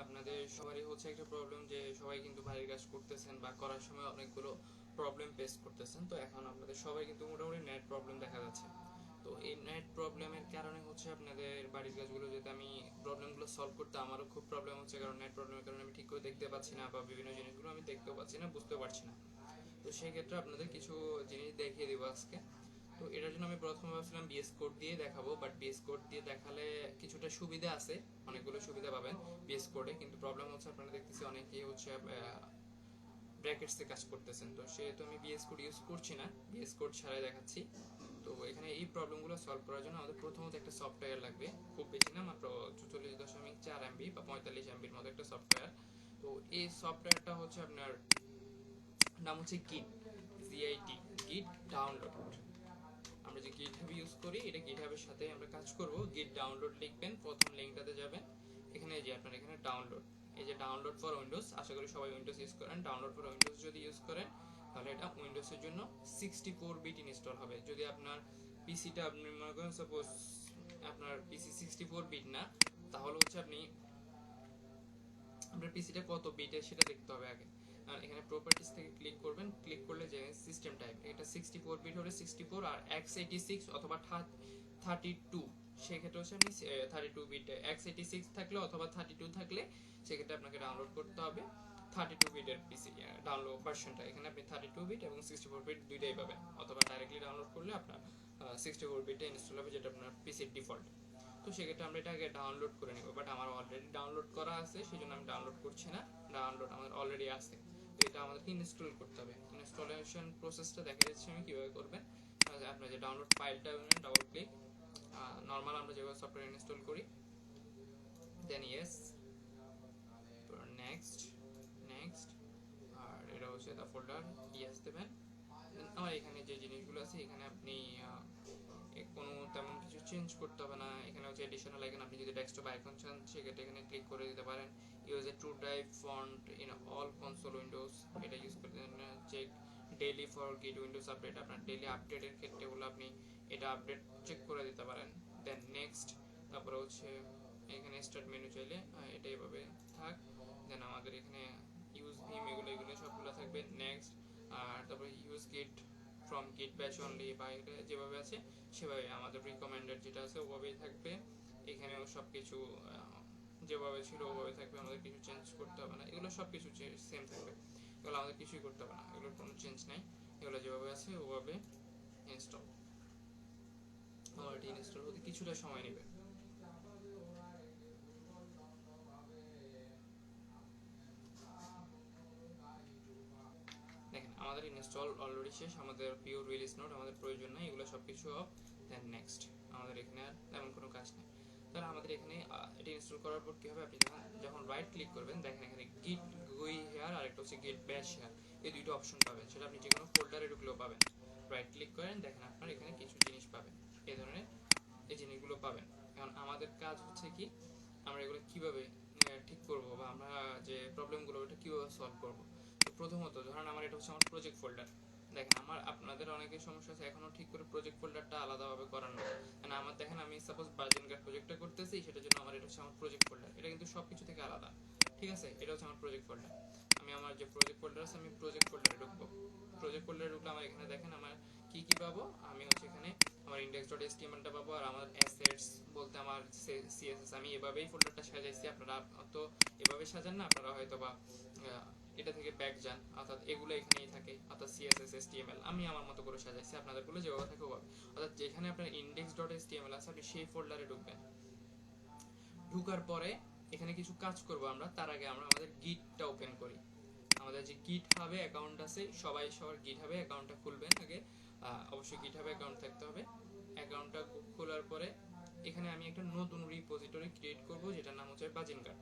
আপনাদের সবারই হচ্ছে একটা প্রবলেম যে সবাই কিন্তু বাড়ির কাজ করতেছেন বা করার সময় অনেকগুলো প্রবলেম ফেস করতেছেন। তো এখন আপনাদের সবাই কিন্তু মোটামুটি নেট প্রবলেম দেখা যাচ্ছে। তো এই নেট প্রবলেমের কারণে হচ্ছে আপনাদের বাড়ির কাজগুলো যেতে আমি প্রবলেমগুলো সলভ করতে আমারও খুব প্রবলেম হচ্ছে, কারণ নেট প্রবলেমের কারণে আমি ঠিক করে দেখতে পাচ্ছি না বা বিভিন্ন জিনিসগুলো আমি দেখতেও পাচ্ছি না, বুঝতেও পারছি না। তো সেই ক্ষেত্রে আপনাদের কিছু জিনিস দেখিয়ে দিব আজকে। তো এটার জন্য আমি প্রথমে ভাবছিলাম বিএস কোড দিয়ে দেখাবো, বাট বিএস কোড দিয়ে দেখালে কিছুটা সুবিধা আছে, অনেকগুলো সুবিধা পাবেন বিএস কোডে, কিন্তু প্রবলেম হচ্ছে আপনারা দেখতেছি অনেকেই হচ্ছে ব্র্যাকেটসে কাজ করতেছেন। তো সেহেতু আমি বিএস কোড ইউজ করছি না, বিএস কোড ছাড়াই দেখাচ্ছি। তো এখানে এই প্রবলেমগুলো সলভ করার জন্য আমাদের প্রথমত একটা সফটওয়্যার লাগবে, খুব বেশি না, মাত্র 44.4 MB বা 45 MBর মতো একটা সফটওয়্যার। তো এই সফটওয়্যারটা হচ্ছে আপনার নাম হচ্ছে গিট, জিআইটি, গিট ডাউনলোড। আমরা যে গিটহাব ইউজ করি, এটা গিটহাবের সাথে আমরা কাজ করব। গিট ডাউনলোড লিখবেন, প্রথম লিঙ্কটাতে যাবেন, এখানে যে আপনার এখানে ডাউনলোড, এই যে ডাউনলোড ফর উইন্ডোজ, আশা করি সবাই উইন্ডোজ ইউজ করেন। ডাউনলোড ফর উইন্ডোজ যদি ইউজ করেন তাহলে এটা উইন্ডোজের জন্য 64 বিট ইনস্টল হবে। যদি আপনার পিসিটা আপনি মনে করেন সাপোজ আপনার পিসি 64 বিট না, তাহলে হচ্ছে আপনি আপনার পিসিটা কত বিটের সেটা দেখতে হবে আগে। আর এখানে প্রপার্টিজ থেকে ক্লিক করবেন, ক্লিক করলে যে সিস্টেম টাইপ, এটা 64 বিট হলে 64, আর x86 অথবা 32, সেক্ষেত্রে হচ্ছে আপনি 32 বিট, x86 থাকলে অথবা 32 থাকলে সেক্ষেত্রে আপনাকে ডাউনলোড করতে হবে 32 বিটের পিসি ডাউনলোড ভার্সনটা। এখানে আপনি 32 বিট এবং 64 বিট দুইটাই পাবেন, অথবা ডাইরেক্টলি ডাউনলোড করলে আপনার 64 বিটে ইনস্টল হবে, যেটা আপনার পিসির ডিফল্ট। তো সেক্ষেত্রে আমরা এটা আগে ডাউনলোড করে নিব, বাট আমার অলরেডি ডাউনলোড করা আছে, সেই জন্য আমি ডাউনলোড করছি না, ডাউনলোড আমার অলরেডি আছে। তো এটা আমাদেরকে ইনস্টল করতে হবে। ইনস্টলেশন প্রসেসটা দেখা যাচ্ছে আমি কিভাবে করবেন। আপনার যে ডাউনলোড ফাইলটা ডাবল ক্লিক, নর্মাল আমরা যেভাবে সফটওয়্যার ইনস্টল করি, দেন ইয়েস, নেক্সট, নেক্সট, আর এটা হচ্ছে দ্য ফোল্ডার, ইয়েস দেবেন। আমার এখানে যে জিনিসগুলো আছে এখানে আপনি কোনো তেমন কিছু চেঞ্জ করতে হবে না। এখানে হচ্ছে এডিশনাল আইকন, আপনি যদি ডেস্কটপ আইকন চান সেক্ষেত্রে এখানে ক্লিক করে দিতে পারেন। Use a true type font in all console Windows, এটা ইউজ করে দেন। চেক ডেইলি ফর গিট উইন্ডোজ আপডেট, আপনার ডেইলি আপডেটের ক্ষেত্রে হলো আপনি এটা আপডেট চেক করে দিতে পারেন। দেন নেক্সট, তারপরে হচ্ছে এখানে স্টার্ট মেনু চাইলে এটা এভাবে থাক। দেন আমাদের এখানে ইউজ ভিম, এগুলো এগুলো সবগুলো থাকবে। নেক্সট, আর তারপরে ইউজ গিট ফ্রম গিট ব্যাশ অনলি, বা এটা যেভাবে আছে সেভাবে, আমাদের রিকমেন্ডেড যেটা আছে ওভাবেই থাকবে। এখানেও সব কিছু যেভাবে ছিল ওভাবে থাকবে, আমাদের কিছু চেঞ্জ করতে হবে না। এগুলো সব কিছু সেম থাকবে, এগুলো আমাদের কিছুই করতে হবে না, এগুলোর কোনো চেঞ্জ নাই। এগুলো যেভাবে আছে ওভাবে ইনস্টল, অলরেডি ইনস্টল হতে কিছুটা সময় নেবে। দেখেন আমাদের ইনস্টল অলরেডি শেষ, আমাদের পিওর রিলিজ নোট আমাদের প্রয়োজন নাই, এগুলো সব কিছু অফ। দেন নেক্সট, আমাদের এখানে আর তেমন কোনো কাজ নেই। তাহলে আমাদের এখানে এটা ইনস্টল করার পর কি হবে, আপনি যখন রাইট ক্লিক করবেন দেখেন এখানে গিট গুই হেয়ার আর একটা হচ্ছে গিট ব্যাশ হেয়ার, এই দুইটা অপশন পাবেন, সেটা আপনি যে কোনো ফোল্ডারে ঢুকলেও পাবেন। রাইট ক্লিক করেন, দেখেন আপনার এখানে কিছু জিনিস পাবেন, এই ধরনের এই জিনিসগুলো পাবেন। এখন আমাদের কাজ হচ্ছে কি, আমরা এগুলো কিভাবে ঠিক করব, বা আমরা যে প্রবলেমগুলো ওটা কিভাবে সলভ করব। তো প্রথমত ধরেন আমার এটা হচ্ছে আমার প্রজেক্ট ফোল্ডার, দেখেন আমার আপনাদের অনেকের সমস্যা আছে এখনো ঠিক করে প্রজেক্ট ফোল্ডারটা আলাদাভাবে করার না। মানে আমার দেখেন আমি সাপোজ বার্জিনগার প্রজেক্টটা করতেছি, সেটার জন্য আমার এটা হচ্ছে আমার প্রজেক্ট ফোল্ডার, এটা কিন্তু সব কিছু থেকে আলাদা, ঠিক আছে। এটা হচ্ছে আমার প্রজেক্ট ফোল্ডার, আমি আমার যে প্রজেক্ট ফোল্ডার আছে আমি প্রজেক্ট ফোল্ডারে ঢুকবো। প্রজেক্ট ফোল্ডারে ঢুকলে আমার এখানে দেখেন আমার কি কি পাবো, আমি হচ্ছে এখানে আমার index.html টা পাবো, আর আমার অ্যাসেটস বলতে আমার সিএসএস, আমি এভাবেই ফোল্ডারটা সাজাইছি। আপনারা তো এভাবে সাজান না, আপনারা হয়তো বা এটা থেকে ব্যাক যান, অর্থাৎ এগুলো এখানেই থাকে, অর্থাৎ সিএসএস এসটিএমএল আমি আমার মতো করে সাজাইছি, আপনাদেরগুলো যেভাবে থাকে ওভাবে। অর্থাৎ যেখানে আপনার index.html আছে আপনি সেই ফোল্ডারে ঢুকবেন। ঢুকার পরে এখানে কিছু কাজ করব আমরা, তার আগে আমরা আমাদের গিটটা ওপেন করি। আমাদের যে গিটহাবে অ্যাকাউন্ট আছে, সবাই সবার গিটহাবে অ্যাকাউন্টটা খুলবেন আগে, অবশ্যই গিটহাবে অ্যাকাউন্ট থাকতে হবে। অ্যাকাউন্টটা খোলার পরে এখানে আমি একটা নতুন রিপোজিটরি ক্রিয়েট করব, যেটার নাম হচ্ছে বাজিনগার।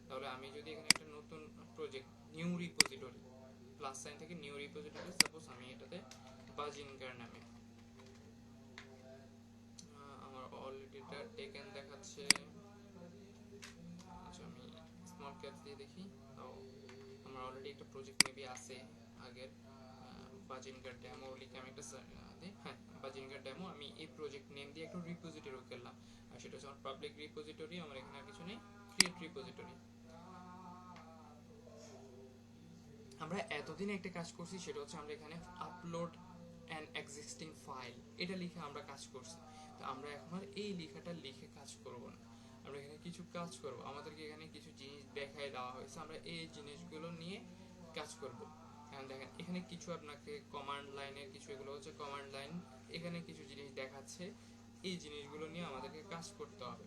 তাহলে আমি যদি এখানে একটা নতুন project, new repository, plus sign থেকে নিউ রিপোজিটরি, সাপোজ আমি এটাতে বাজিনগার নামে, আমার অলরেডি এটা টেকেন দেখাচ্ছে, আচ্ছা আমি স্মল ক্যাপস দিয়ে দেখি। তো আমার অলরেডি একটা প্রজেক্ট মেবি আছে আগের, বাজিনগার ডেমো লিখে আমি একটা হ্যাঁ বাজিনগার ডেমো, আমি এই প্রজেক্ট নেম দিয়ে একটা রিপোজিটরি করলাম, আর সেটা হচ্ছে আমার পাবলিক রিপোজিটরি, আমার এখানে আর কিছু নেই, ক্রিয়েট রিপোজিটরি। আমরা এতদিন একটা কাজ করছি, সেটা হচ্ছে আমরা এখানে আপলোড অ্যান এক্সিস্টিং ফাইল এটা লিখে আমরা কাজ করছি। তো আমরা এখন আর এই লেখাটা লিখে কাজ করব না, আমরা এখানে কিছু কাজ করব। আমাদেরকে এখানে কিছু জিনিস দেখায় দেওয়া হয়েছে, আমরা এই জিনিসগুলো নিয়ে কাজ করব। এখন দেখেন এখানে কিছু আপনাকে কমান্ড লাইনের কিছু, এগুলো হচ্ছে কমান্ড লাইন, এখানে কিছু জিনিস দেখাচ্ছে, এই জিনিসগুলো নিয়ে আমাদেরকে কাজ করতে হবে।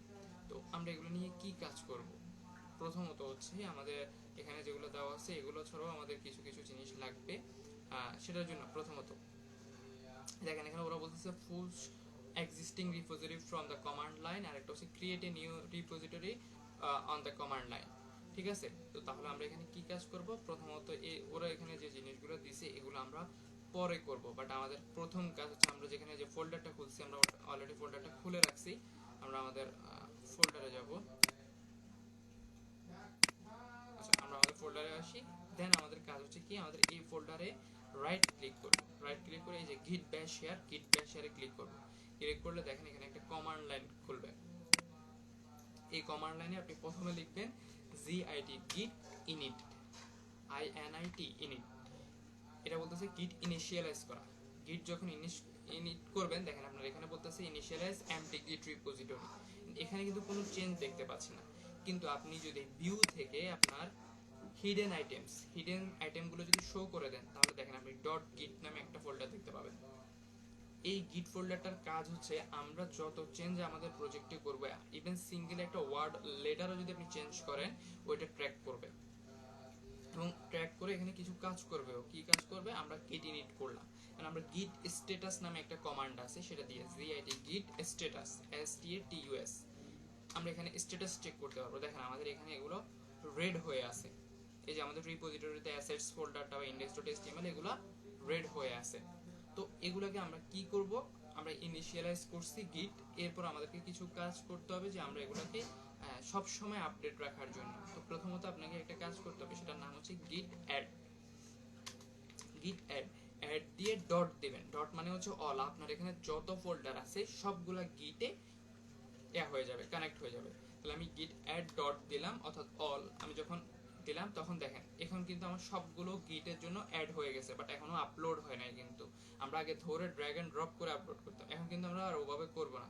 তো আমরা এগুলো নিয়ে কি কাজ করব? প্রথমত হচ্ছে আমাদের এখানে যেগুলো দেওয়া আছে এগুলো ছাড়াও আমাদের কিছু কিছু জিনিস লাগবে। সেটার জন্য প্রথমত দেখেন এখানে ওরা বলতেছে pull existing repository from the command line, আর একটা হচ্ছে create a new repository on the command line. ঠিক আছে, তো তাহলে আমরা এখানে কি কাজ করব? প্রথমত ওরা এখানে যে জিনিসগুলো দিছে এগুলো আমরা পরে করব, বাট আমাদের প্রথম কাজ হচ্ছে আমরা যেখানে যে ফোল্ডারটা খুলছি, আমরা অলরেডি ফোল্ডারটা খুলে রাখছি, আমরা আমাদের ফোল্ডারে যাব। আচ্ছা, আমরা আমাদের ফোল্ডারে আসি। দেন আমাদের কাজ হচ্ছে কি, আমাদের এই ফোল্ডারে রাইট ক্লিক করব, রাইট ক্লিক করে এই যে git bash share, git bash share এ ক্লিক করব। ক্লিক করলে দেখেন এখানে একটা কমান্ড লাইন খুলবে। এই কমান্ড লাইনে আপনি প্রথমে লিখবেন git git init init। এটা বলতেছে git ইনিশিয়ালাইজ করা। git যখন ইনিট করবেন, দেখেন আপনার এখানে বলতেছে ইনিশিয়ালাইজ empty git repository। এখানে কিন্তু কোনো চেঞ্জ দেখতে পাচ্ছি না, কিন্তু আপনি যদি ভিউ থেকে আপনার হিডেন আইটেমগুলো যদি শো করে দেন, তাহলে দেখেন আপনি ডট গিট নামে একটা ফোল্ডার দেখতে পাবেন। এই গিট ফোল্ডারটার কাজ হচ্ছে আমরা যত চেঞ্জ আমাদের প্রজেক্টে করব, ইভেন সিঙ্গেল একটা ওয়ার্ড লেটারও যদি আপনি চেঞ্জ করেন, ওইটা ট্র্যাক করবে এবং ট্র্যাক করে এখানে কিছু কাজ করবে। কি কাজ করবে? আমরা git init করলাম, কারণ আমরা git status নামে একটা কমান্ড আছে, সেটা দিয়ে git status status আমরা এখানে স্ট্যাটাস চেক করতে পারবো। দেখেন আমাদের এখানে এগুলো রেড হয়ে আছে, এই যে আমাদের রিপোজিটরিতে অ্যাসেটস ফোল্ডারটা বা index.html এগুলো রেড হয়ে আছে। তো এগুলোকে আমরা কি করব? আমরা ইনিশিয়ালাইজ করছি গিট, এরপর আমাদেরকে কিছু কাজ করতে হবে যে আমরা এগুলোকে সব সময় আপডেট রাখার জন্য। তো প্রথমত আপনাকে একটা কাজ করতে হবে, সেটার নাম হচ্ছে git add অ্যাড দিয়ে ডট দিবেন। ডট মানে হচ্ছে অল, আপনার এখানে যত ফোল্ডার আছে সবগুলা গিটে হয়ে যাবে, কানেক্ট হয়ে যাবে। তাহলে আমি git add ডট দিলাম, অর্থাৎ অল আমি যখন দিলাম, তখন দেখেন এখন কিন্তু আমার সবগুলো গিটের জন্য অ্যাড হয়ে গেছে, বাট এখনো আপলোড হয় নাই। কিন্তু আমরা আগে ধরে ড্র্যাগ এন্ড ড্রপ করে আপলোড করতাম, এখন কিন্তু আমরা আর ওভাবে করব না।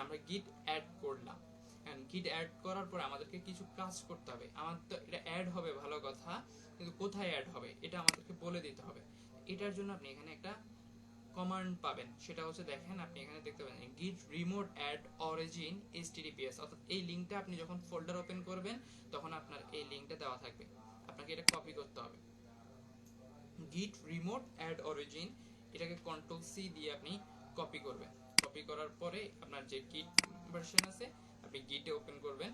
আমরা গিট অ্যাড করলাম, গিট অ্যাড করার পরে আমাদেরকে কিছু কাজ করতে হবে। আমার তো এটা অ্যাড হবে ভালো কথা, কিন্তু কোথায় অ্যাড হবে এটা আমাদেরকে বলে দিতে হবে। এটার জন্য আপনি এখানে একটা কমান্ড পাবেন, সেটা হচ্ছে দেখেন আপনি এখানে দেখতে পাচ্ছেন git remote add origin https, অর্থাৎ এই লিংকটা আপনি যখন ফোল্ডার ওপেন করবেন তখন আপনার এই লিংকটা দেওয়া থাকবে, আপনাকে এটা কপি করতে হবে। git remote add origin, এটাকে কন্ট্রোল সি দিয়ে আপনি কপি করবেন। কপি করার পরে আপনার যে git ভার্সন আছে আপনি গিটে ওপেন করবেন।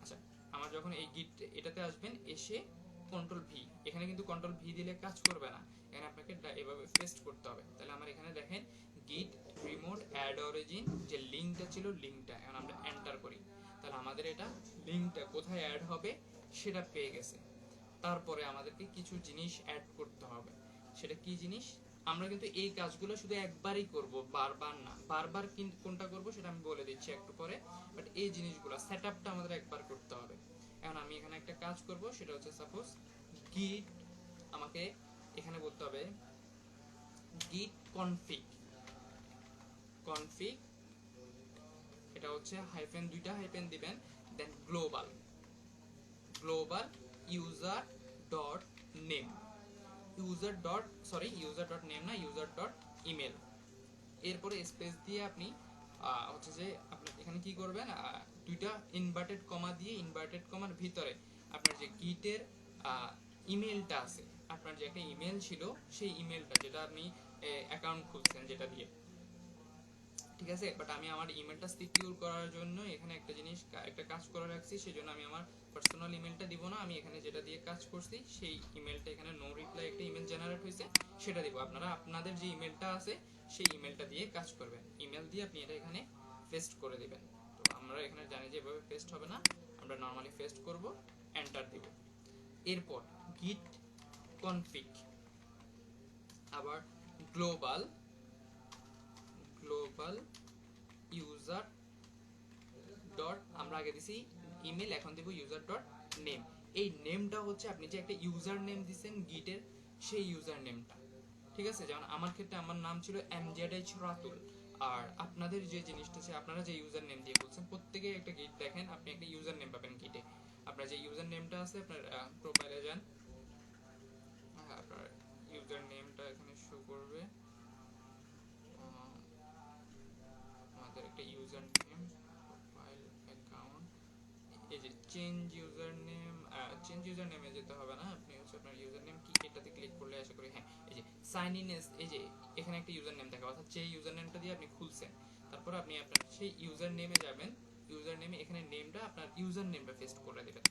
আচ্ছা, আমার যখন এই গিট এটাতে আসবেন, এসে কন্ট্রোল ভি, এখানে কিন্তু কন্ট্রোল ভি দিলে কাজ করবে না, এখানে আপনাকে এভাবে পেস্ট করতে হবে। তাহলে আমার এখানে দেখেন git remote add origin যে লিংকটা ছিল, লিংকটা এখন আমরা এন্টার করি, তাহলে আমাদের এটা লিংকটা কোথায় অ্যাড হবে সেটা পেয়ে গেছে। তারপরে আমাদেরকে কিছু জিনিস অ্যাড করতে হবে, সেটা কি জিনিস? আমরা কিন্তু এই কাজগুলো শুধু একবারই করব, বারবার না। বারবার কোনটা করব সেটা আমি বলে দিচ্ছি একটু পরে, বাট এই জিনিসগুলো সেটআপটা আমাদের একবার করতে হবে। এখন আমি এখানে একটা কাজ করব, সেটা হচ্ছে সাপোজ git, আমাকে এখানে বলতে হবে git config, এটা হচ্ছে হাইফেন, দুইটা হাইফেন দিবেন, দেন global user dot name, user dot name না, user dot email, এরপরে স্পেস দিয়ে আপনি হচ্ছে যে আপনি এখানে কি করবেন, দুইটা ইনভার্টেড কমা দিয়ে, ইনভার্টেড কমার ভিতরে আপনার যে গিটের ইমেলটা আছে, আপনার যে একটা ইমেল ছিল সেই ইমেলটা, যেটা আপনি অ্যাকাউন্ট খুলছেন যেটা দিয়ে, ঠিক আছে। বাট আমি আমার ইমেলটা সিকিউর করার জন্য এখানে একটা কাজ করে রাখছি, সেজন্য আমি আমার পার্সোনাল ইমেলটা দিব না, আমি এখানে যেটা দিয়ে কাজ করছি সেই ইমেলটা, এখানে নো রিপ্লাই একটা ইমেল জেনারেট হয়েছে সেটা দিব। আপনারা আপনাদের যে ইমেলটা আছে সেই ইমেলটা দিয়ে কাজ করবেন, ইমেল দিয়ে আপনি এটা এখানে পেস্ট করে দিবেন। তো আমরা এখানে জানি যে এভাবে পেস্ট হবে না, আমরা নরমালি পেস্ট করব, এন্টার দিব। এরপর git config, আবার গ্লোবাল user ডট, আমরা আগে দিছি ইমেল, এখন দিব user ডট নেম, এই নেমটা হচ্ছে আপনি যে একটা ইউজার নেম দিচ্ছেন গিটের, সেই ইউজার নেমটা। ঠিক আছে, যেমন আমার ক্ষেত্রে আমার নাম ছিল MZH রাতুল, আর আপনাদের যে জিনিসটা আছে, আপনারা যে ইউজার নেম দিয়ে বলছেন, প্রত্যেকে একটা গিট দেখেন, আপনি একটা ইউজার নেম পাবেন গিটে। আপনার যে ইউজার নেমটা আছে, আপনার প্রোফাইলে যান, আপনার ইউজার নেমটা এখানে শো করবে। আমাদের একটা ইউজার নেম, প্রোফাইল, অ্যাকাউন্ট, এই যে চেঞ্জ ইউজার নেমে যেতে হবে না, আপনি হচ্ছে আপনার ইউজার নেম কি এটাতে ক্লিক করলে আশা করি, হ্যাঁ এই যে সাইন ইন এস, এই যে এখানে একটা ইউজার নেম দেখা, অর্থাৎ যে ইউজার নেমটা দিয়ে আপনি খুলছেন, তারপর আপনি আপনার সেই ইউজার নেমে যাবেন। ইউজার নেমে এখানে নেমটা আপনার ইউজার নেমটা পেস্ট করে দিবেন।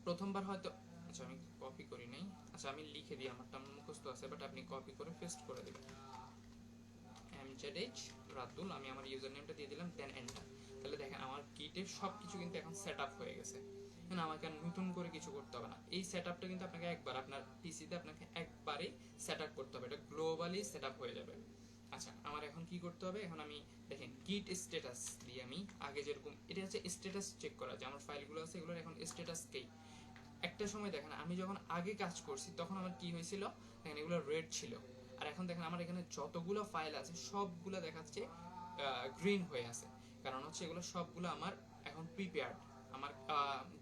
প্রথমবার হয়তো, আচ্ছা আমি কপি করি নাই, আচ্ছা আমি লিখে দিই, আমারটা মুখস্থ আছে, বাট আপনি কপি করে পেস্ট করে দিবেন। MZH রাতুল, আমি আমার ইউজার নেমটা দিয়ে দিলাম, দেন এন্টার। তাহলে দেখেন আমার কিটের সবকিছু কিন্তু এখন সেট আপ হয়ে গেছে। আমাকে আর নতুন করে কিছু করতে হবে না। এই সেট আপটা কিন্তু আপনাকে একবার আপনার পিসিতে আপনাকে একবারে সেট আপ করতে হবে, এটা গ্লোবালি সেট আপ হয়ে যাবে। আচ্ছা আমার এখন কি করতে হবে, এখন আমি দেখেন গিট স্ট্যাটাস দিয়ে আমি আগে যেরকম, এটা হচ্ছে স্ট্যাটাস চেক করা, যে আমার ফাইলগুলো আছে এগুলোর এখন স্ট্যাটাস কি। একটা সময় দেখেন আমি যখন আগে কাজ করছি তখন আমার কি হয়েছিল, দেখেন এগুলো রেড ছিল, আর এখন দেখেন আমার এখানে যতগুলো ফাইল আছে সবগুলো দেখাচ্ছে গ্রিন হয়ে আছে। কারণ হচ্ছে এগুলো সবগুলো আমার এখন প্রিপেয়ার্ড, আমার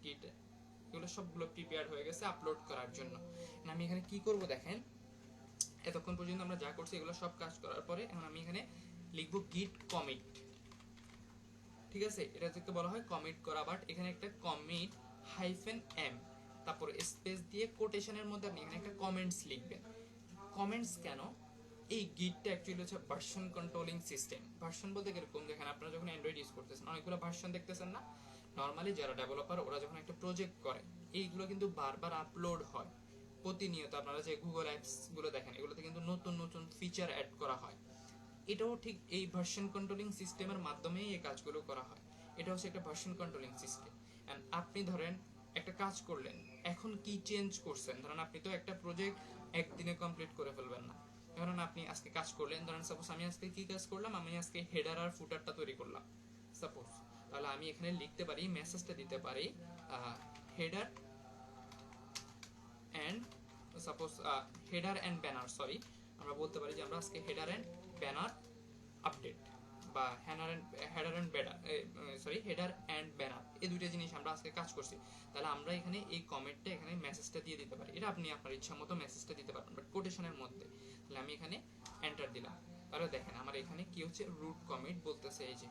গিট এগুলো সবগুলো প্রিপেয়ার হয়ে গেছে আপলোড করার জন্য। আমি এখানে কি করব দেখেন, এতক্ষণ পর্যন্ত আমরা যা করছি এগুলো সব কাজ করার পরে এখন আমি এখানে লিখবো গিট কমিট। ঠিক আছে, এটা থেকে বলা হয় কমিট করা, বাট এখানে একটা কমিট -m, তারপর স্পেস দিয়ে কোটেশনের মধ্যে আপনি এখানে একটা কমেন্টস লিখবেন। কমেন্টস কেন, এই গিটটা অ্যাকচুয়ালি হচ্ছে ভার্সন কন্ট্রোলিং সিস্টেম। ভার্সন বলতে কিরকম, দেখেন আপনারা যখন অ্যান্ড্রয়েড ইউজ করতেছেন অনেকগুলো ভার্সন দেখতেছেন না, নর্মালি যারা ডেভেলপার ওরা যখন একটা প্রজেক্ট করে এইগুলো কিন্তু বারবার আপলোড হয় প্রতিনিয়ত। আপনারা যে গুগল অ্যাপস গুলো দেখেন এগুলোতে কিন্তু নতুন নতুন ফিচার অ্যাড করা হয়, এটাও ঠিক এই ভার্সন কন্ট্রোলিং সিস্টেমের মাধ্যমেই এই কাজগুলো করা হয়। এটা হচ্ছে একটা ভার্সন কন্ট্রোলিং সিস্টেম। এন্ড আপনি ধরেন একটা কাজ করলেন, এখন কি চেঞ্জ করছেন, ধরেন আপনি তো একটা প্রজেক্ট একদিনে কমপ্লিট করে ফেলবেন না। ধরেন আপনি আজকে কাজ করলেন, ধরেন সাপোজ আমি আজকে কি কাজ করলাম, আমি আজকে হেডার আর ফুটারটা তৈরি করলাম সাপোজ, তাহলে আমি এখানে লিখতে পারি, মেসেজটা দিতে পারি header and suppose header and banner, sorry আমরা বলতে পারি যে আমরা আজকে হেডার এন্ড ব্যানার আপডেট, বা header and banner, sorry header and banner, এই দুইটা জিনিস আমরা আজকে কাজ করছি। তাহলে আমরা এখানে এই কমেন্টটা এখানে মেসেজটা দিয়ে দিতে পারি, এটা আপনি আপনার ইচ্ছা মতো মেসেজটা দিতে পারবেন, বাট কোটেশনের মধ্যে। তাহলে আমি এখানে এন্টার দিলাম, তাহলে দেখেন আমার এখানে কি হচ্ছে, রুট কমিট বলতেছে, এই যে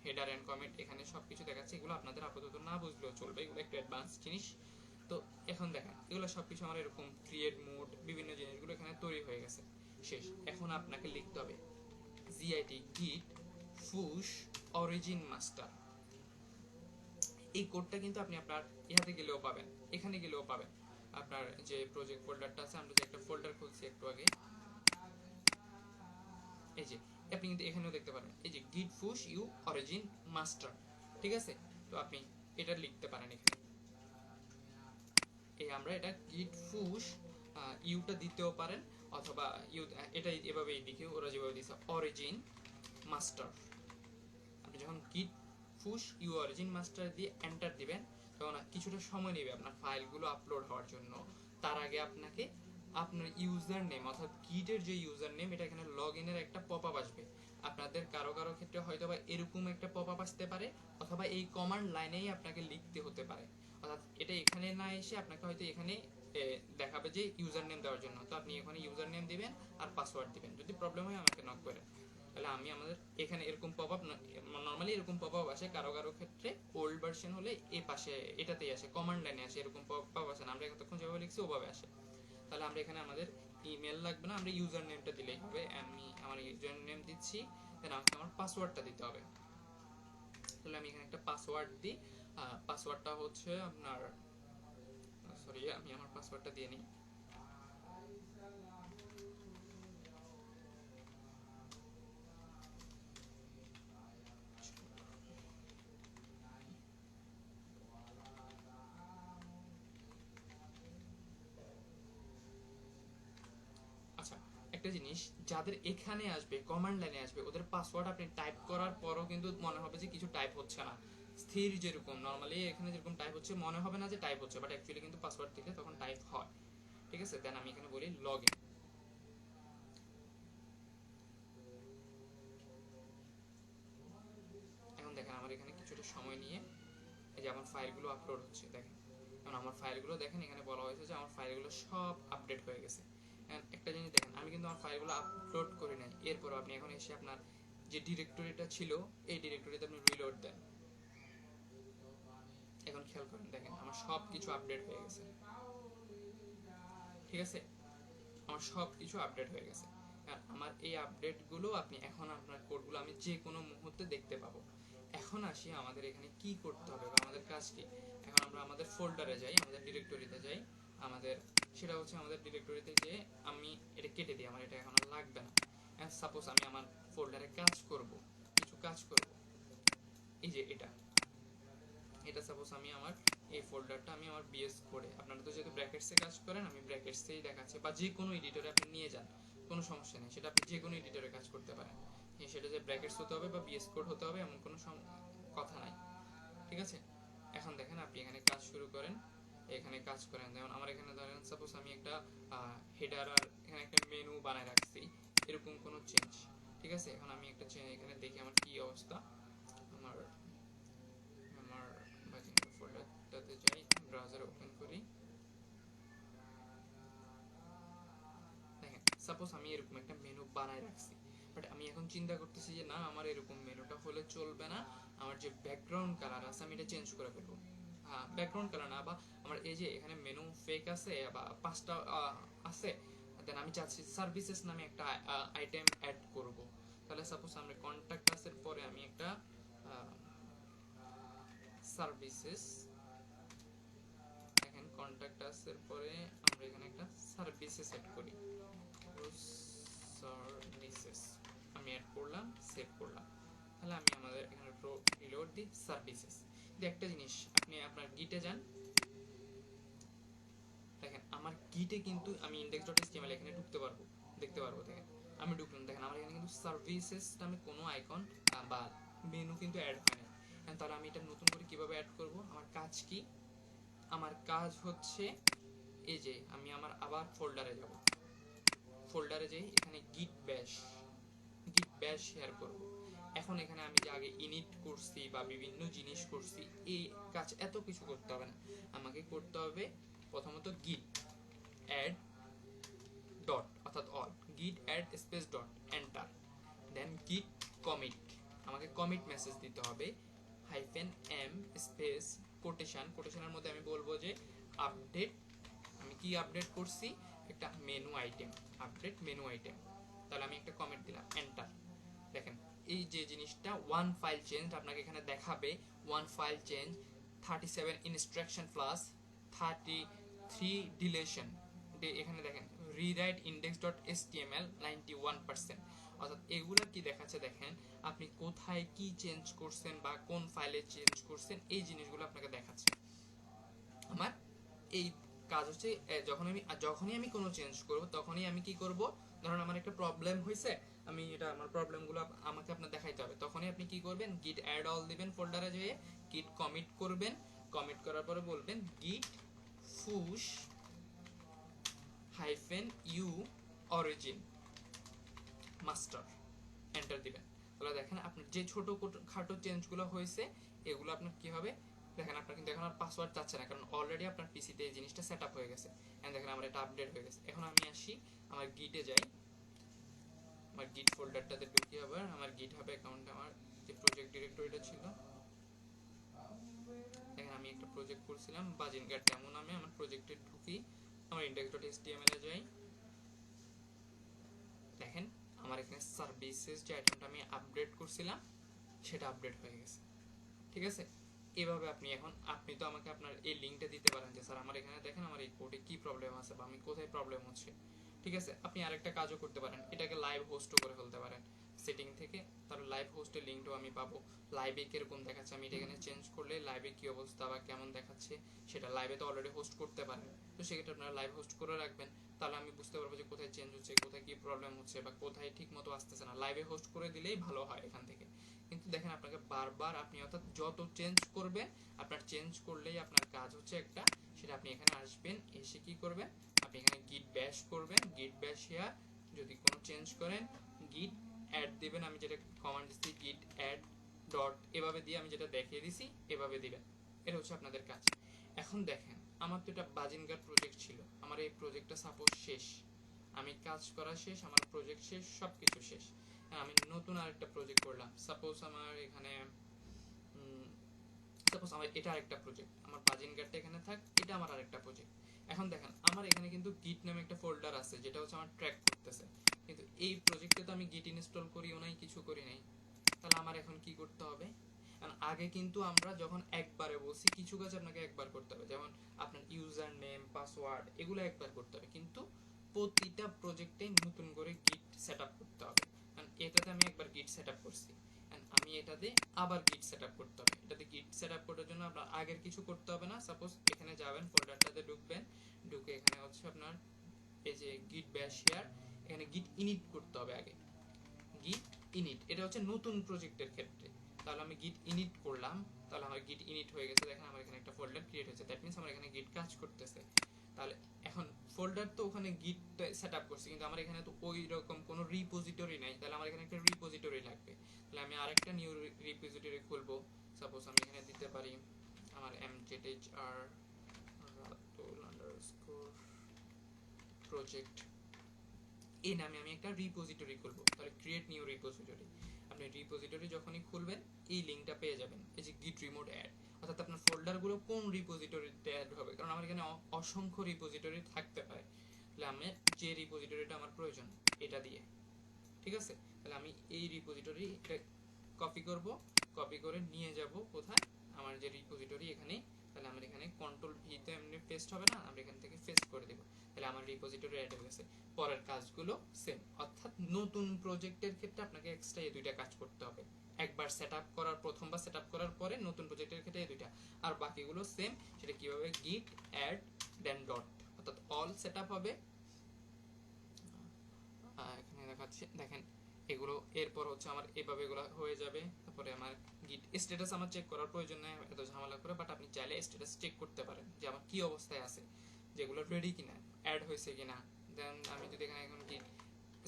হেডার এন্ড কমিট এখানে সবকিছু দেখাচ্ছে। এগুলো আপনাদের আপাতত না বুঝলেও চলবে, এগুলো একটু অ্যাডভান্স জিনিস। তো এখন দেখেন এগুলো সবকিছু আমার এরকম ক্রিয়েট মোড বিভিন্ন জিনিসগুলো এখানে তৈরি হয়ে গেছে, শেষ। এখন আপনাকে লিখতে হবে git git push origin master। এই কোডটা কিন্তু আপনি আপনার ইহাতে গেলেও পাবেন, এখানে গেলেও পাবেন। আপনার যে প্রজেক্ট ফোল্ডারটা আছে, আমরা যে একটা ফোল্ডার খুলছি একটু আগে, এই যে আপনি কিন্তু এখানেও দেখতে পারেন, এই যে git push u origin master। ঠিক আছে, তো আপনি এটা লিখতে পারেন এখানে, এই আমরা এটা git push ইউটা দিতেও পারেন, অথবা ইউ এটা এভাবেই লিখে ওরা যেভাবে দিয়েছে অরিজিন মাস্টার। আপনি যখন git push u origin master দিয়ে এন্টার দিবেন তখন কিছুটা সময় নেবে আপনার ফাইলগুলো আপলোড হওয়ার জন্য। তার আগে আপনাকে আপনার ইউজার নেম, অর্থাৎ গিটের যে ইউজার নেম, এটা এখানে লগ ইনের একটা পপআপ আসবে। আপনাদের কারো কারো ক্ষেত্রে হয়তো বা এরকম একটা পপআপ আসতে পারে, অথবা এই কমান্ড লাইনেই আপনাকে লিখতে হতে পারে, অর্থাৎ এটা এখানে না এসে আপনাকে হয়তো এখানে দেখাবে যে ইউজার নেম দেওয়ার জন্য। তো আপনি এখানে ইউজার নেম দিবেন আর পাসওয়ার্ড দিবেন, যদি প্রবলেম হয় আমাকে নক করেন। তাহলে আমি আমাদের এখানে এরকম পপআপ, নরমালি এরকম পপআপ আসে, কারো কারো ক্ষেত্রে ওল্ড ভার্সন হলে এই পাশে এটাতেই আসে, কমান্ড লাইনে আসে, এরকম পপআপ আসে না, আমরা এতক্ষণ যেভাবে লিখছি ওভাবে আসে। তাহলে আমরা এখানে আমাদের ইমেল লাগবে না, আমরা ইউজার নেমটা দিলেই হবে। আমি আমার ইউজার নেম দিচ্ছি, দেন আমাকে আমার পাসওয়ার্ডটা দিতে হবে। তাহলে আমি এখানে একটা পাসওয়ার্ড দিই, পাসওয়ার্ডটা হচ্ছে আপনার, সরি আমি আমার পাসওয়ার্ডটা দিয়ে নিই। আচ্ছা একটা জিনিস, যাদের এখানে আসবে কমান্ড লাইনে আসবে ওদের পাসওয়ার্ড আপনি টাইপ করার পরও কিন্তু মনে হবে যে কিছু টাইপ হচ্ছে না, স্থির যেরকম নর্মালি এখানে যেরকম টাইপ হচ্ছে মনে হবে না যে টাইপ হচ্ছে, বাট অ্যাকচুয়ালি কিন্তু পাসওয়ার্ড দিলে তখন টাইপ হয়। ঠিক আছে, দেন আমি এখানে বলি লগ ইন। এখন দেখেন আমার এখানে কিছুটা সময় নিয়ে এই যে আমার ফাইলগুলো আপলোড হচ্ছে, দেখেন এখন আমার ফাইলগুলো দেখেন এখানে বলা হয়েছে যে আমার ফাইলগুলো সব আপডেট হয়ে গেছে। একটা জিনিস দেখেন, আমি কিন্তু আমার ফাইলগুলো আপলোড করি নাই, এরপর আপনি এখন এসে আপনার যে ডিরেক্টরিটা ছিল এই ডিরেক্টরিতে আপনি রিলোড দেন, এখন খেয়াল করেন দেখেন আমার সব কিছু আপডেট হয়ে গেছে। ঠিক আছে, আমার সব কিছু আপডেট হয়ে গেছে। আর আমার এই আপডেটগুলো আপনি এখন আপনার কোডগুলো আমি যে কোনো মুহূর্তে দেখতে পাবো। এখন আসি আমাদের এখানে কি করতে হবে বা আমাদের কাজ কি। এখন আমরা আমাদের ফোল্ডারে যাই, আমাদের ডিরেক্টরিতে যাই, আমাদের সেটা হচ্ছে আমাদের ডিরেক্টরিতে গিয়ে আমি এটা কেটে দিই, আমার এটা এখন আর লাগবে না। সাপোজ আমি আমার ফোল্ডারে কাজ করব, কিছু কাজ করব, এই যে এটা সাপোজ আমি আমার এই ফোল্ডারটা আমি আমার বিএস কোডে, আপনারা তো যেহেতু ব্র্যাকেটসে কাজ করেন আমি ব্র্যাকেটসেই দেখাচ্ছি, বা যে কোনো এডিটরে আপনি নিয়ে যান, কোনো সমস্যা নেই, সেটা আপনি যে কোনো এডিটরে কাজ করতে পারেন। সেটা যে ব্র্যাকেটস হতে হবে বা বিএস কোড হতে হবে এমন কোনো কথা নাই। ঠিক আছে, এখন দেখেন আপনি এখানে কাজ শুরু করেন, এখানে কাজ করেন। যেমন আমার এখানে ধরেন সাপোজ আমি একটা হেডার আর এখানে একটা মেনু বানায় রাখছি, এরকম কোনো চেঞ্জ। ঠিক আছে, এখন আমি একটা এখানে দেখি আমার কি অবস্থা। আমার আমার ফোল্ডারটাতে যাই, ব্রাউজার ওপেন করি, দেখেন সাপোজ আমি এরকম একটা মেনু বানায় রাখছি, বাট আমি এখন চিন্তা করতেছি যে না আমার এরকম মেনুটা হলে চলবে না, আমার যে ব্যাকগ্রাউন্ড কালার আছে আমি এটা চেঞ্জ করে ফেলবো। হ্যাঁ, ব্যাকগ্রাউন্ড কালার না, বা আমার এই যে এখানে মেনু ফেক আছে বা 5টা আছে, দেন আমি চাচ্ছি সার্ভিসেস নামে একটা আইটেম অ্যাড করব। তাহলে সাপোজ আমরা কন্ট্যাক্ট আসার পরে আমি একটা সার্ভিসেস, দেখেন কন্ট্যাক্ট আসার পরে আমরা এখানে একটা সার্ভিসেস অ্যাড করি, সার্ভিসেস আমি অ্যাড করলাম, সেভ করলাম। তাহলে আমি আমাদের এখানে রিলোড দিই সার্ভিসেস। একটা জিনিস আপনি আপনার গিটে যান, দেখেন আমার গিটে কিন্তু আমি index.html এখানে ঢুকতে পারবো, দেখতে পারবো। দেখেন আমি ঢুকলাম, দেখেন আমার এখানে কিন্তু সার্ভিসেস নামে কোনো আইকন বা মেনু কিন্তু অ্যাড হয় না। তাহলে আমি এটা নতুন করে কিভাবে অ্যাড করব? আমার কাজ কি? আমার কাজ হচ্ছে এই যে আমি আমার আবার ফোল্ডারে যাব, ফোল্ডারে যাই, এখানে git bash শেয়ার করব। এখন এখানে আমি যে আগে ইনিট করছি বা বিভিন্ন জিনিস করছি, এই কাজ এত কিছু করতে হবে না, আমাকে করতে হবে প্রথমত git add ডট অর্থাৎ all, git add space dot enter, then git commit, আমাকে কমিট মেসেজ দিতে হবে -m স্পেস কোটেশনের মধ্যে আমি বলবো যে আপডেট, আমি কি আপডেট করছি, একটা menu item, update menu item. তাহলে আমি একটা কমেন্ট দিলাম, এন্টার। দেখেন এই যে জিনিসটা ওয়ান ফাইল চেঞ্জ আপনাকে এখানে দেখাবে, one file change 37 instruction plus 33 deletion. এখানে দেখেন রিরাইট index.html 91%, অর্থাৎ এগুলো কি দেখাচ্ছে, দেখেন আপনি কোথায় কি চেঞ্জ করছেন বা কোন ফাইলে চেঞ্জ করছেন, এই জিনিসগুলো আপনাকে দেখাচ্ছে। আমার এই কাজ হচ্ছে যখনই আমি কোনো চেঞ্জ করব তখনই আমি কি করব, ধরুন আমার একটা প্রবলেম হয়েছে, আমি এটা আমার প্রবলেমগুলো আমাকে আপনার দেখাইতে হবে, তখনই আপনি কি করবেন, git add all দিবেন ফোল্ডারে যেয়ে, git commit করবেন, কমিট করার পরে বলবেন git push -u origin master, enter দিবেন। তাহলে দেখেন আপনার যে ছোট খাটো চেঞ্জগুলো হয়েছে এগুলো আপনার কি হবে, দেখেন আপনার কিন্তু এখন আর পাসওয়ার্ড চাচ্ছে না, কারণ অলরেডি আপনার পিসিতে এই জিনিসটা সেট আপ হয়ে গেছে। এন্ড দেখেন আমার এটা আপডেট হয়ে গেছে। এখন আমি আসি আমার গিটে যাই, আমার গিট ফোল্ডারটাতে ঢুকি, আবার আমার গিট হাব অ্যাকাউন্টে আমার যে প্রজেক্ট ডিরেক্টরিটা ছিল, দেখেন আমি একটা প্রজেক্ট করছিলাম বাজিনগার ডেমো নামে, আমার প্রজেক্টে ঢুকি, আমার index.html এ যাই, দেখেন আমার এখানে সার্ভিসেস যে আইটেমটা আমি আপডেট করছিলাম সেটা আপডেট হয়ে গেছে। ঠিক আছে, এভাবে আপনি তো আমাকে আপনার এই লিঙ্কটা দিতে পারেন যে স্যার আমার এখানে দেখেন আমার এই কোডে কি প্রবলেম আছে বা আমি কোথায় প্রবলেম হচ্ছে। ঠিক আছে, আপনি আরেকটা কাজও করতে পারেন, এটাকে লাইভ হোস্টও করে ফেলতে পারেন সেটিং থেকে, তার লাইভ হোস্টের লিঙ্কটাও আমি পাবো, লাইভে কিরকম দেখাচ্ছে, আমি এটা এখানে চেঞ্জ করলে লাইভে কি অবস্থা বা কেমন দেখাচ্ছে সেটা লাইভে তো অলরেডি হোস্ট করতে পারেন, তো সেক্ষেত্রে আপনারা লাইভ হোস্ট করে রাখবেন, তাহলে আমি বুঝতে পারবো যে কোথায় চেঞ্জ হচ্ছে, কোথায় কি প্রবলেম হচ্ছে বা কোথায় ঠিক মতো আসতেছে না, লাইভে হোস্ট করে দিলেই ভালো হয় এখান থেকে। কিন্তু দেখেন আপনাকে বারবার আপনি অর্থাৎ যত চেঞ্জ করবেন, আপনার চেঞ্জ করলেই আপনার কাজ হচ্ছে একটা, সেটা আপনি এখানে আসবেন, এসে কি করবেন, আপনি এখানে গিট ব্যাশ করবেন, গিট ব্যাশ হিয়ার যদি কোনো চেঞ্জ করেন গিট অ্যাড দিবেন, আমি যেটা কমান্ড দিচ্ছি গিট অ্যাড ডট এভাবে দিয়ে আমি যেটা দেখিয়ে দিছি এভাবে দিবেন, এটা হচ্ছে আপনাদের কাজ। এখন দেখেন আমার তো এটা বাজিনগার প্রজেক্ট ছিল, আমার এই প্রজেক্টটা সাপোজ শেষ, আমি কাজ করা শেষ, আমার প্রজেক্ট শেষ, সবকিছু শেষ, আমি নতুন আরেকটা প্রজেক্ট করলাম, সাপোজ আমার এখানে সাপোজ আমার এটা আরেকটা প্রজেক্ট, আমার বাজিনগারটা এখানে থাক, এটা আমার আরেকটা প্রজেক্ট। এখন দেখেন আমার এখানে কিন্তু গিট নামে একটা ফোল্ডার আছে যেটা হচ্ছে আমার ট্র্যাক করতেছে, কিন্তু এই প্রজেক্টে তো আমি গিট ইনস্টল করিও নাই, কিছু করি নাই, তাহলে আমার এখন কি করতে হবে? আগে কিন্তু আমরা যখন একবারে বলছি কিছু কাজ আপনাকে একবার করতে হবে, যেমন আপনার ইউজার নেম পাসওয়ার্ড এগুলো একবার করতে হবে, কিন্তু প্রতিটা প্রজেক্টে নতুন করে গিট সেটআপ করতে হবে। কারণ এটাতে আমি একবার গিট সেটআপ করছি, আমি এটাতে আবার গিট সেটআপ করতে হবে। এটাতে গিট সেটআপ করার জন্য আপনার আগের কিছু করতে হবে না, সাপোজ এখানে যাবেন, ফোল্ডারটাতে ঢুকবেন, ঢুকে এখানে হচ্ছে আপনার এই যে গিট ব্যাশ হিয়ার, এখানে গিট ইনিট করতে হবে আগে, গিট ইনিট, এটা হচ্ছে নতুন প্রজেক্টের ক্ষেত্রে। তাহলে আমি গিট ইনিট করলাম, তাহলে আমার গিট ইনিট হয়ে গেছে, দেখেন আমার এখানে একটা ফোল্ডার ক্রিয়েট হয়েছে, দ্যাট মিন্স আমার এখানে গিট কাজ করতেছে। তাহলে এখন ফোল্ডার তো ওখানে গিট সেটআপ করছি, কিন্তু আমার এখানে তো ওই রকম কোনো রিপোজিটরি নাই, তাহলে আমার এখানে একটা রিপোজিটরি লাগবে। তাহলে আমি আরেকটা নিউ রিপোজিটরি খুলবো, সাপোজ আমি এখানে দিতে পারি আমার mzhr রাতুল আন্ডারস্কোর প্রজেক্ট, এই নামে আমি একটা রিপোজিটরি খুলবো। তাহলে ক্রিয়েট নিউ রিপোজিটরি, আপনি রিপোজিটরি যখনই খুলবেন এই লিংকটা পেয়ে যাবেন, এই যে গিট রিমোট অ্যাড, অর্থাৎ আপনার ফোল্ডারগুলো কোন রিপোজিটরিতে অ্যাড হবে, কারণ আমার এখানে অসংখ্য রিপোজিটরি থাকতে পারে। তাহলে আমি যে রিপোজিটরিটা আমার প্রয়োজন এটা দিয়ে, ঠিক আছে, তাহলে আমি এই রিপোজিটরি এটা কপি করব, কপি করে নিয়ে যাব কোথায়, আমার যে রিপোজিটরি এখানে, তাহলে আমার এখানে কন্ট্রোল ভি তে এমনি পেস্ট হবে না, আমরা এখান থেকে পেস্ট করে দেব, তাহলে আমার রিপোজিটরি অ্যাড হয়ে গেছে। পরের কাজগুলো সেম, অর্থাৎ নতুন প্রজেক্টের ক্ষেত্রে আপনাকে এক্সট্রা এই দুইটা কাজ করতে হবে, একবার সেটআপ করার, প্রথমবার সেটআপ করার পরে নতুন প্রজেক্টের ক্ষেত্রে এই দুইটা, আর বাকিগুলো সেম। সেটা কিভাবে, গিট অ্যাড দেন ডট, অর্থাৎ অল সেটআপ হবে, এখানে দেখাচ্ছি দেখেন এগুলো, এরপর হচ্ছে আমার এভাবে এগুলো হয়ে যাবে। তারপরে আমার গিট স্ট্যাটাস আমার চেক করার প্রয়োজন নেই এত ঝামেলা করে, বাট আপনি চাইলে স্ট্যাটাস চেক করতে পারেন যে আমার কি অবস্থায় আছে, যেগুলো রেডি কিনা, অ্যাড হয়েছে কিনা। দেন আমি যদি এখানে এখন গিট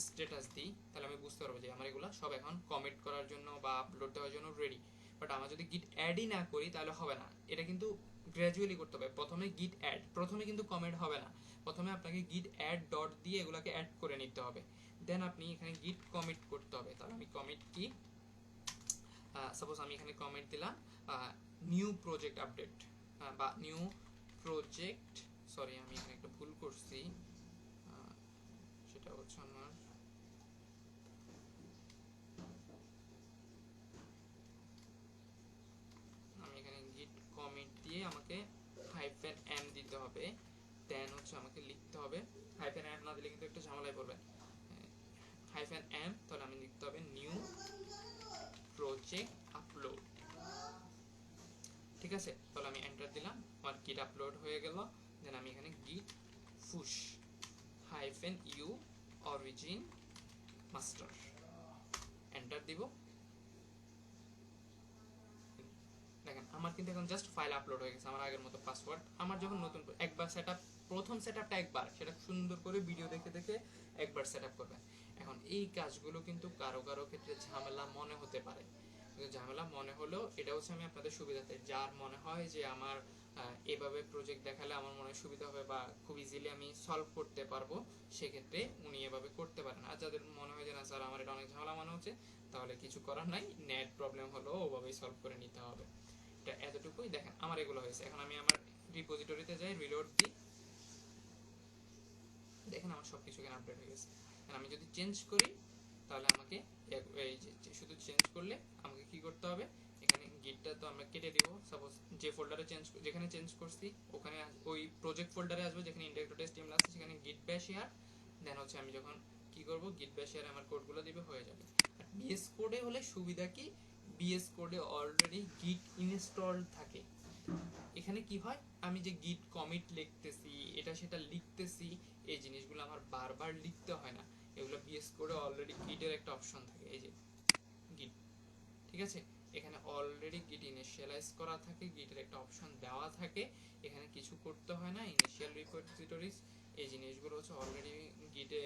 স্ট্যাটাস দিই, তাহলে আমি বুঝতে পারবো যে আমার এগুলো সব এখন কমিট করার জন্য বা আপলোড দেওয়ার জন্য রেডি। বাট আমার যদি গিট অ্যাডই না করি তাহলে হবে না, এটা কিন্তু গ্র্যাজুয়ালি করতে হবে। প্রথমে গিট অ্যাড, প্রথমে কিন্তু কমেন্ট হবে না, প্রথমে আপনাকে গিট অ্যাড ডট দিয়ে এগুলাকে অ্যাড করে নিতে হবে, দেন আপনি এখানে গিট কমিট করতে হবে। তাহলে আমি কমিট কি, সাপোজ আমি এখানে কমিট দিলাম নিউ প্রজেক্ট আপডেট বা নিউ প্রজেক্ট, সরি আমি এখানে একটা ভুল করছি, সেটা হচ্ছে আমার আমি এখানে গিট কমিট দিয়ে আমাকে হাইফেন এম দিতে হবে, দেন হচ্ছে আমাকে লিখতে হবে, হাইফেন এম না দিলে কিন্তু একটু ঝামেলায় পড়বেন, হাইফেন এম, তাহলে আমি লিখতে হবে নিউ প্রজেক্ট আপলোড, ঠিক আছে। তাহলে আমি এন্টার দিলাম, আমার গিট আপলোড হয়ে গেল। দেন আমি এখানে git push hyphen u origin master enter দিব। দেখেন আমার কিন্তু এখন জাস্ট ফাইল আপলোড হয়ে গেছে, আমার আগের মতো পাসওয়ার্ড, আমার যখন নতুন একবার সেটআপ, প্রথম সেটআপটা একবার, সেটা সুন্দর করে ভিডিও দেখে দেখে একবার সেটআপ করবেন। এখন এই কাজগুলো কিন্তু কারো কারো ক্ষেত্রে ঝামেলা মনে হতে পারে, কিন্তু ঝামেলা মনে হলেও এটা হচ্ছে আমি আপনাদের সুবিধাতে, যার মনে হয় যে আমার এভাবে প্রজেক্ট দেখালে আমার মনে সুবিধা হবে বা খুব ইজিলি আমি সলভ করতে পারবো, সেক্ষেত্রে উনি এভাবে করতে পারেন। আর যাদের মনে হয় যে না স্যার আমার এটা অনেক ঝামেলা মনে হচ্ছে, তাহলে কিছু করার নাই, নেট প্রবলেম হলেও ওভাবেই সলভ করে নিতে হবে। এটা এতটুকুই। দেখেন আমার এগুলো হয়েছে, এখন আমি আমার রিপোজিটরিতে যাই, রিলোড দিই, দেখেন আমার সবকিছু এখানে আপডেট হয়ে গেছে। আমি যদি চেঞ্জ করি তাহলে আমাকে এই যে শুধু চেঞ্জ করলে আমাকে কি করতে হবে, এখানে গিটটা তো আমরা কেটে দিব, সাপোজ যে ফোল্ডারে চেঞ্জ, যেখানে চেঞ্জ করছি ওখানে ওই প্রজেক্ট ফোল্ডারে আসবে, যেখানে index.html আছে সেখানে git bash here, দেন হচ্ছে আমি যখন কি করব git bash here আমার কোডগুলো দিবে, হয়ে যাবে। আর বিএস কোডে হলে সুবিধা কি, বিএস কোডে অলরেডি গিট ইনস্টল থাকে। এখানে কি হয়, আমি যে গিট কমিট লিখতেছি, এটা সেটা লিখতেছি, এই জিনিসগুলো আমার বারবার লিখতে হয় না, এগুলো বিএস কোডে অলরেডি গিটের একটা অপশন থাকে, এই যে গিট, ঠিক আছে। এখানে অলরেডি গিট ইনিশিয়ালাইজ করা থাকে, গিটের একটা অপশন দেওয়া থাকে, এখানে কিছু করতে হয় না। ইনিশিয়াল রিপোজিটরিজ এই জিনিসগুলো হচ্ছে অলরেডি গিটে,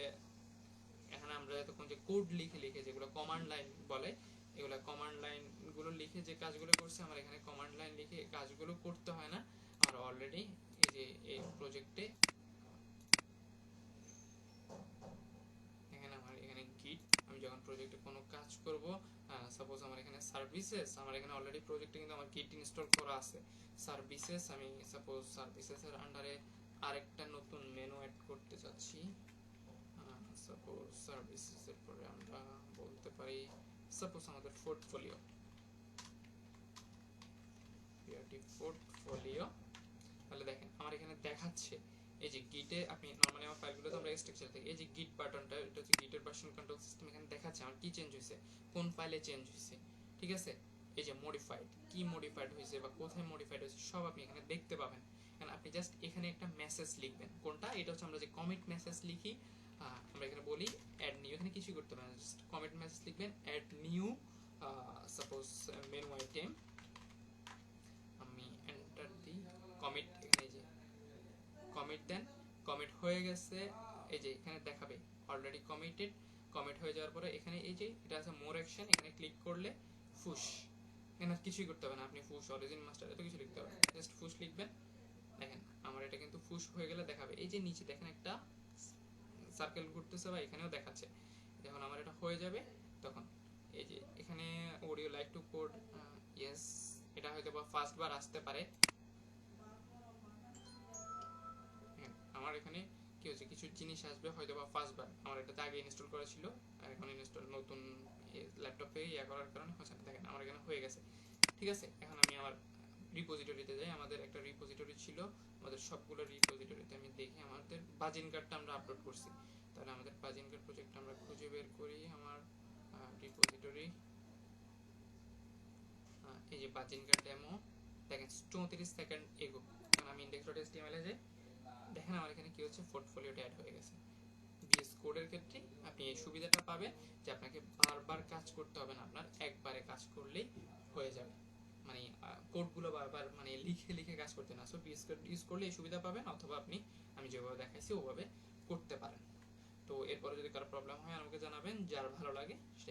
এখানে আমরা এতক্ষণ যে কোড লিখে লিখে যেগুলো কমান্ড লাইন বলে, এগুলো কমান্ড লাইন গুলো লিখে যে কাজগুলো করছে, আমার এখানে কমান্ড লাইন লিখে কাজগুলো করতে হয় না। আমার অলরেডি এই যে এই প্রজেক্টে এখানে আমার এখানে গিট, আমি যখন প্রজেক্টে কোনো কাজ করব, সাপোজ আমার এখানে সার্ভিসেস, আমার এখানে অলরেডি প্রজেক্টে কিন্তু আমার গিট ইনস্টল করা আছে। সার্ভিসেস, আমি সাপোজ সার্ভিসেসের আন্ডারে আরেকটা নতুন মেনু অ্যাড করতে চাচ্ছি। সাপোজ সার্ভিসেসের পরে আমরা বলতে পারি সাপোজ আমাদের পোর্টফোলিও, পোর্টফোলিও। তাহলে দেখেন আমার এখানে দেখাচ্ছে এই যে গিটে, আপনি নরমালি আমার ফাইলগুলোতে আমরা স্ট্রাকচার থেকে এই যে গিট বাটনটা, এটা হচ্ছে গিটের ভার্সন কন্ট্রোল সিস্টেম, এখানে দেখাচ্ছে আমার কি চেঞ্জ হয়েছে, কোন ফাইলে চেঞ্জ হয়েছে। ঠিক আছে, এই যে মডিফাইড, কি মডিফাইড হয়েছে বা কোথায় মডিফাইড হয়েছে সব আপনি এখানে দেখতে পাবেন। কারণ আপনি জাস্ট এখানে একটা মেসেজ লিখবেন, কোনটা, এটা হচ্ছে আমরা যে কমিট মেসেজ লিখি, আমরা এখানে বলি অ্যাড নিউ, এখানে কিছুই করতে পারেন, জাস্ট কমিট মেসেজ লিখবেন add new suppose menu item, আমি এন্টার দিই কমিট, এখানে যে কমিট দেন, কমিট হয়ে গেছে, এই যে এখানে দেখাবে অলরেডি কমিটেড। কমিট হয়ে যাওয়ার পরে এখানে এই যে এটা আছে মোর অ্যাকশন, এখানে ক্লিক করলে ফুশ, এখানে কিছুই করতে হবে না, আপনি ফুশ অরিজিন মাস্টার এত কিছু লিখতে হবে, জাস্ট ফুশ লিখবেন। দেখেন আমার এটা কিন্তু ফুশ হয়ে গেলে দেখাবে, এই যে নিচে দেখেন একটা সার্কেল ঘুরতেছে বা এখানেও দেখাচ্ছে। যখন আমার এটা হয়ে যাবে তখন এই যে এখানে would you like to code yes, এটা হয়তো বা ফার্স্ট বার আসতে পারে। আমার এখানে কি হচ্ছে, কিছু জিনিস আসবে হয়তো বা ফার্স্ট বার, আমার এটাতে আগে ইনস্টল করা ছিল, এখন ইনস্টল নতুন ল্যাপটপে করার কারণে হচ্ছে না। দেখেন আমার এখানে হয়ে গেছে। ঠিক আছে, এখন আমি আমার রিপোজিটরিতে যাই, আমাদের একটা রিপোজিটরি ছিল, আমাদের সবগুলো রিপোজিটরিতে আমি দেখি আমাদের বাজিন কার্ডটা আমরা আপলোড করছি। তাহলে আমাদের বাজিন কার্ড প্রজেক্টটা আমরা খুঁজে বের করি, আমার রিপোজিটরি, এই যে বাজিন কার্ড ডেমো, দেখেন 34 সেকেন্ড এগো। এখন আমি index.html এ যাই, দেখেন আমার এখানে কি হচ্ছে, পোর্টফোলিওটা অ্যাড হয়ে গেছে। ভিএস কোডের ক্ষেত্রে আপনি এই সুবিধাটা পাবেন যে আপনাকে বারবার কাজ করতে হবে না, আপনার একবারে কাজ করলেই হয়ে যাবে, মানে কোডগুলো বারবার মানে লিখে লিখে কাজ করতে না। সো ভিএস কোড ইউজ করলে এই সুবিধা পাবেন, অথবা আপনি আমি যেভাবে দেখাইছি ওভাবে করতে পারেন। তো এরপরে যদি কারো প্রবলেম হয় আমাকে জানাবেন, যার ভালো লাগে সেই